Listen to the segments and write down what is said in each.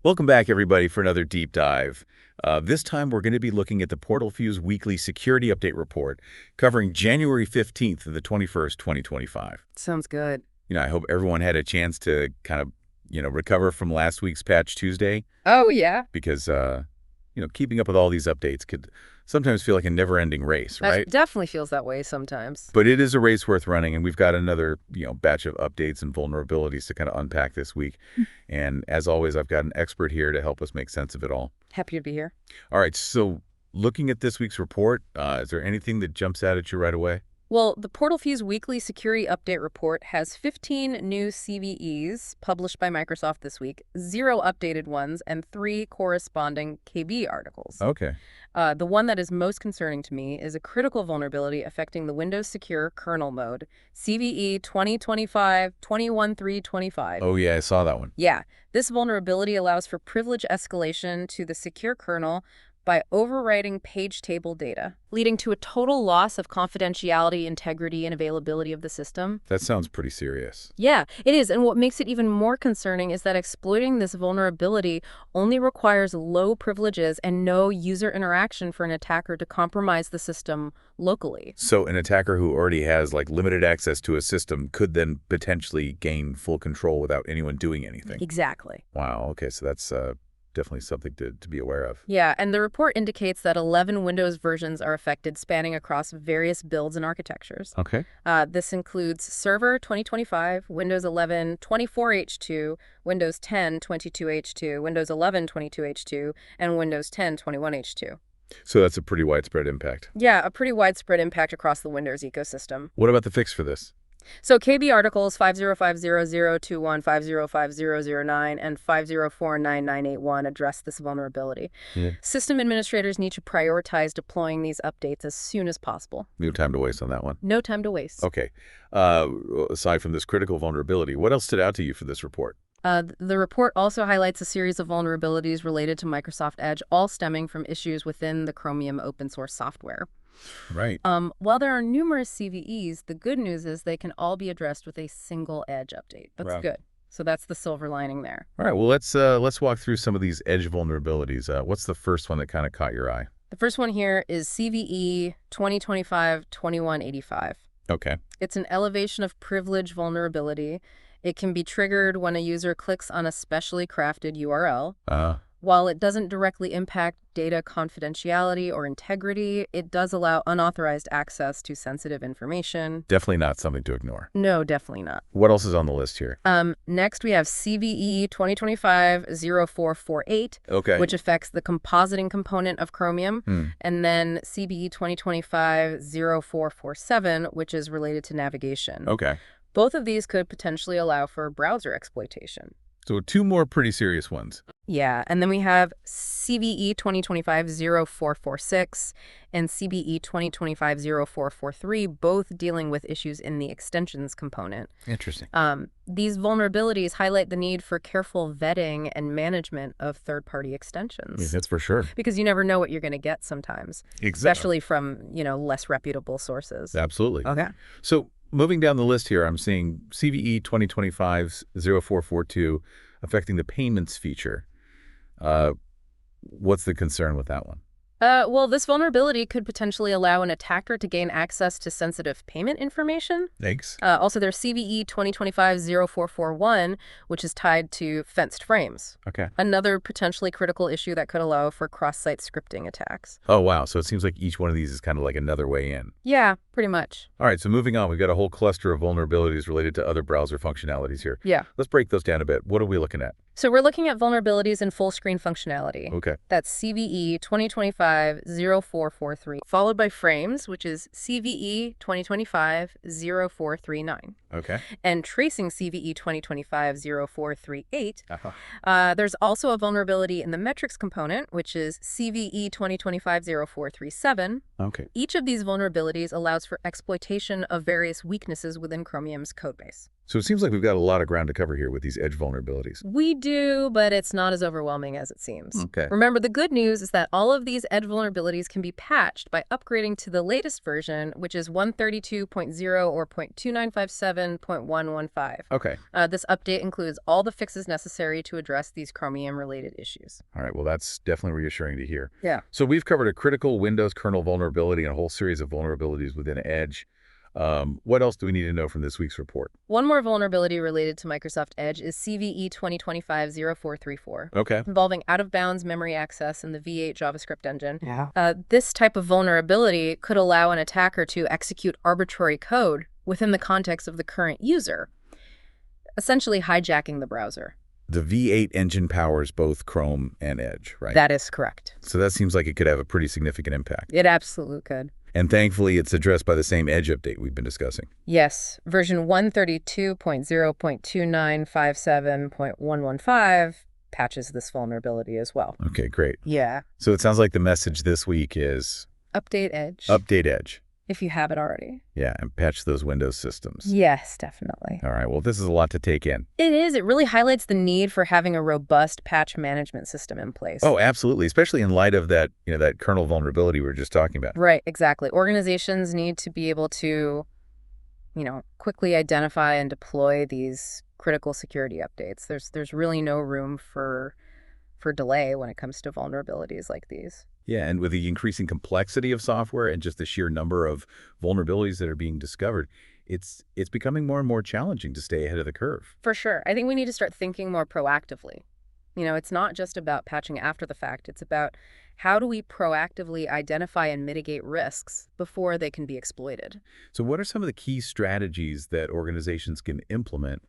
Welcome back, everybody, for another deep dive. This time, we're going to be looking at the PortalFuse Weekly Security Update Report, covering January 15th to the 21st, 2025. Sounds good. I hope everyone had a chance to kind of, recover from last week's Patch Tuesday. Oh, yeah. Because, keeping up with all these updates could sometimes feel like a never-ending race, right? That definitely feels that way sometimes. But it is a race worth running, and we've got another, batch of updates and vulnerabilities to kind of unpack this week. And as always, I've got an expert here to help us make sense of it all. Happy to be here. All right, so looking at this week's report, is there anything that jumps out at you right away? Well, the PortalFuse Weekly Security Update Report has 15 new CVEs published by Microsoft this week, 0 updated ones, and 3 corresponding KB articles. Okay. The one that is most concerning to me is a critical vulnerability affecting the Windows Secure Kernel Mode, CVE 2025-21325. Oh, yeah, I saw that one. Yeah, this vulnerability allows for privilege escalation to the secure kernel by overwriting page table data, leading to a total loss of confidentiality, integrity, and availability of the system. That sounds pretty serious. Yeah, it is. And what makes it even more concerning is that exploiting this vulnerability only requires low privileges and no user interaction for an attacker to compromise the system locally. So an attacker who already has limited access to a system could then potentially gain full control without anyone doing anything. Exactly. Wow, okay, so that's definitely something to be aware of. Yeah, and the report indicates that 11 Windows versions are affected, spanning across various builds and architectures. Okay. This includes Server 2025, Windows 11 24H2, Windows 10 22H2, Windows 11 22H2, and Windows 10 21H2. So that's a pretty widespread impact. Yeah, a pretty widespread impact across the Windows ecosystem. What about the fix for this? So KB articles 5050021, 5050009, and 5049981 address this vulnerability. Yeah. System administrators need to prioritize deploying these updates as soon as possible. No time to waste on that one. No time to waste. Okay. Aside from this critical vulnerability, what else stood out to you for this report? The report also highlights a series of vulnerabilities related to Microsoft Edge, all stemming from issues within the Chromium open source software. Right. While there are numerous CVEs, the good news is they can all be addressed with a single Edge update. That's good. So that's the silver lining there. All right. Well, let's walk through some of these Edge vulnerabilities. What's the first one that kind of caught your eye? The first one here is CVE 2025-2185. Okay. It's an elevation of privilege vulnerability. It can be triggered when a user clicks on a specially crafted URL. While it doesn't directly impact data confidentiality or integrity, it does allow unauthorized access to sensitive information. Definitely not something to ignore. No, definitely not. What else is on the list here? Next, we have CVE 2025-0448, which affects the compositing component of Chromium, and then CVE 2025-0447, which is related to navigation. Okay. Both of these could potentially allow for browser exploitation. So 2 more pretty serious ones. Yeah, and then we have CVE 2025-0446 and CVE 2025-0443, both dealing with issues in the extensions component. Interesting. These vulnerabilities highlight the need for careful vetting and management of third-party extensions. Yeah, that's for sure. Because you never know what you're going to get sometimes, especially from, less reputable sources. Absolutely. Okay. So moving down the list here, I'm seeing CVE 2025-0442 affecting the payments feature. What's the concern with that one? Well, this vulnerability could potentially allow an attacker to gain access to sensitive payment information. Thanks. Also, there's CVE 2025-0441, which is tied to fenced frames. Okay. Another potentially critical issue that could allow for cross-site scripting attacks. Oh, wow. So it seems like each one of these is kind of like another way in. Yeah, pretty much. All right. So moving on, we've got a whole cluster of vulnerabilities related to other browser functionalities here. Yeah. Let's break those down a bit. What are we looking at? So we're looking at vulnerabilities in full screen functionality. Okay. That's CVE 2025-0443, followed by frames, which is CVE 2025-0439. Okay. And tracing CVE 2025-0438. There's also a vulnerability in the metrics component, which is CVE 2025-0437. Okay. Each of these vulnerabilities allows for exploitation of various weaknesses within Chromium's codebase. So it seems like we've got a lot of ground to cover here with these Edge vulnerabilities. We do, but it's not as overwhelming as it seems. Okay. Remember, the good news is that all of these Edge vulnerabilities can be patched by upgrading to the latest version, which is 132.0 or 0.2957 5.7.115. Okay. This update includes all the fixes necessary to address these Chromium-related issues. All right, well, that's definitely reassuring to hear. Yeah. So we've covered a critical Windows kernel vulnerability and a whole series of vulnerabilities within Edge. What else do we need to know from this week's report? One more vulnerability related to Microsoft Edge is CVE 2025-0434, Okay. involving out-of-bounds memory access in the V8 JavaScript engine. Yeah. This type of vulnerability could allow an attacker to execute arbitrary code within the context of the current user, essentially hijacking the browser. The V8 engine powers both Chrome and Edge, right? That is correct. So that seems like it could have a pretty significant impact. It absolutely could. And thankfully, it's addressed by the same Edge update we've been discussing. Yes, version 132.0.2957.115 patches this vulnerability as well. Okay, great. Yeah. So it sounds like the message this week is Update Edge. update Edge. If you have it already. Yeah, and patch those Windows systems. Yes, definitely. All right, well, this is a lot to take in. It is. It really highlights the need for having a robust patch management system in place. Oh, absolutely, especially in light of that, that kernel vulnerability we were just talking about. Right, exactly. Organizations need to be able to, quickly identify and deploy these critical security updates. There's really no room for delay when it comes to vulnerabilities like these. Yeah, and with the increasing complexity of software and just the sheer number of vulnerabilities that are being discovered, it's becoming more and more challenging to stay ahead of the curve. For sure. I think we need to start thinking more proactively. It's not just about patching after the fact. It's about how do we proactively identify and mitigate risks before they can be exploited. So what are some of the key strategies that organizations can implement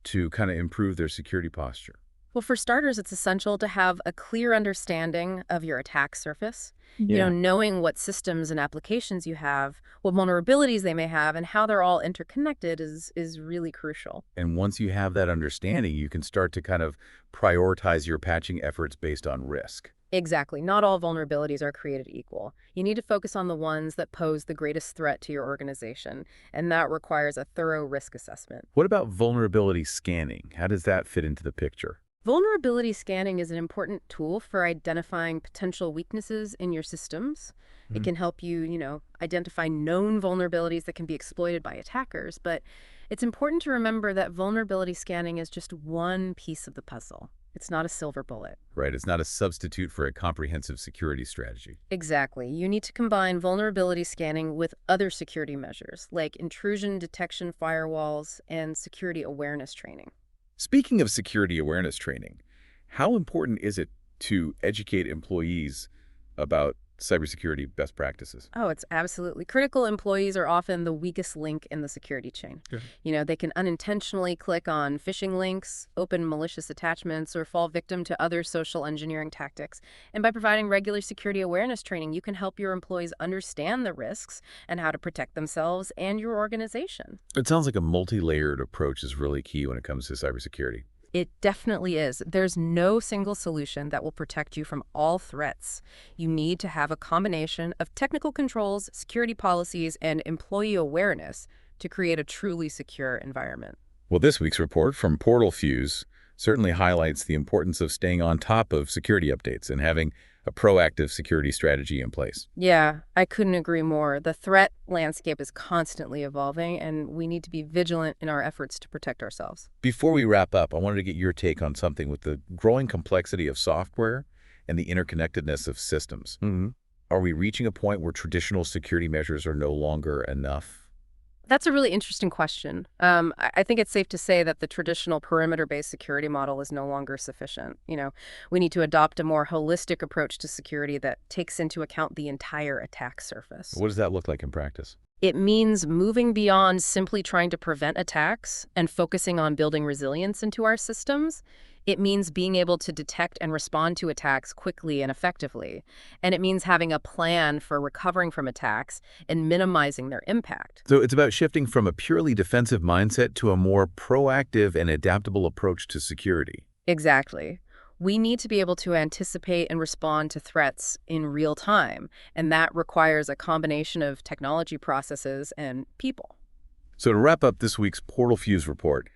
to kind of improve their security posture? Well, for starters, it's essential to have a clear understanding of your attack surface. Yeah. Knowing what systems and applications you have, what vulnerabilities they may have, and how they're all interconnected is really crucial. And once you have that understanding, you can start to kind of prioritize your patching efforts based on risk. Exactly. Not all vulnerabilities are created equal. You need to focus on the ones that pose the greatest threat to your organization, and that requires a thorough risk assessment. What about vulnerability scanning? How does that fit into the picture? Vulnerability scanning is an important tool for identifying potential weaknesses in your systems. It can help you, identify known vulnerabilities that can be exploited by attackers, but it's important to remember that vulnerability scanning is just one piece of the puzzle. It's not a silver bullet. Right, it's not a substitute for a comprehensive security strategy. Exactly. You need to combine vulnerability scanning with other security measures, like intrusion detection firewalls and security awareness training. Speaking of security awareness training, how important is it to educate employees about cybersecurity best practices? Oh, it's absolutely critical. Employees are often the weakest link in the security chain. Yeah. They can unintentionally click on phishing links, open malicious attachments, or fall victim to other social engineering tactics. And by providing regular security awareness training, you can help your employees understand the risks and how to protect themselves and your organization. It sounds like a multi-layered approach is really key when it comes to cybersecurity. It definitely is. There's no single solution that will protect you from all threats. You need to have a combination of technical controls, security policies, and employee awareness to create a truly secure environment. Well, this week's report from PortalFuse certainly highlights the importance of staying on top of security updates and having a proactive security strategy in place. Yeah, I couldn't agree more. The threat landscape is constantly evolving, and we need to be vigilant in our efforts to protect ourselves. Before we wrap up, I wanted to get your take on something with the growing complexity of software and the interconnectedness of systems. Are we reaching a point where traditional security measures are no longer enough? That's a really interesting question. I think it's safe to say that the traditional perimeter-based security model is no longer sufficient. We need to adopt a more holistic approach to security that takes into account the entire attack surface. What does that look like in practice? It means moving beyond simply trying to prevent attacks and focusing on building resilience into our systems. It means being able to detect and respond to attacks quickly and effectively. And it means having a plan for recovering from attacks and minimizing their impact. So it's about shifting from a purely defensive mindset to a more proactive and adaptable approach to security. Exactly. We need to be able to anticipate and respond to threats in real time, and that requires a combination of technology processes and people. So to wrap up this week's PortalFuse report,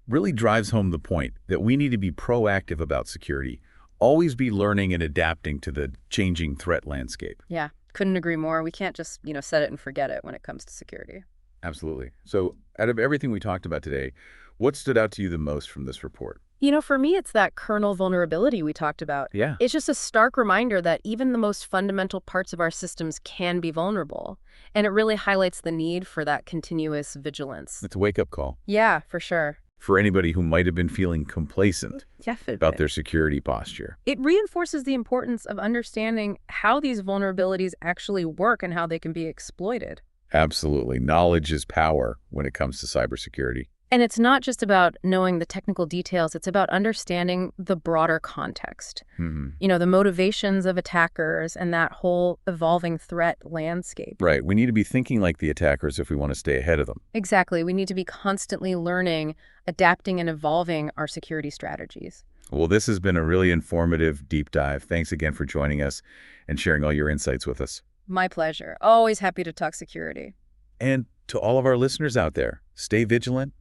really drives home the point that we need to be proactive about security, always be learning and adapting to the changing threat landscape. Yeah, couldn't agree more. We can't just, set it and forget it when it comes to security. Absolutely. So Out of everything we talked about today, what stood out to you the most from this report? For me, it's that kernel vulnerability we talked about. Yeah. It's just a stark reminder that even the most fundamental parts of our systems can be vulnerable. And it really highlights the need for that continuous vigilance. It's a wake-up call Yeah, for sure. for anybody who might have been feeling complacent Definitely. about their security posture. It reinforces the importance of understanding how these vulnerabilities actually work and how they can be exploited. Absolutely. Knowledge is power when it comes to cybersecurity. And it's not just about knowing the technical details, it's about understanding the broader context. The motivations of attackers and that whole evolving threat landscape. Right. We need to be thinking like the attackers if we want to stay ahead of them. Exactly. We need to be constantly learning, adapting, and evolving our security strategies. Well, this has been a really informative deep dive. Thanks again for joining us and sharing all your insights with us. My pleasure. Always happy to talk security. And to all of our listeners out there, stay vigilant,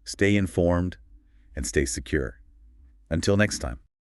stay informed, and stay secure. Until next time.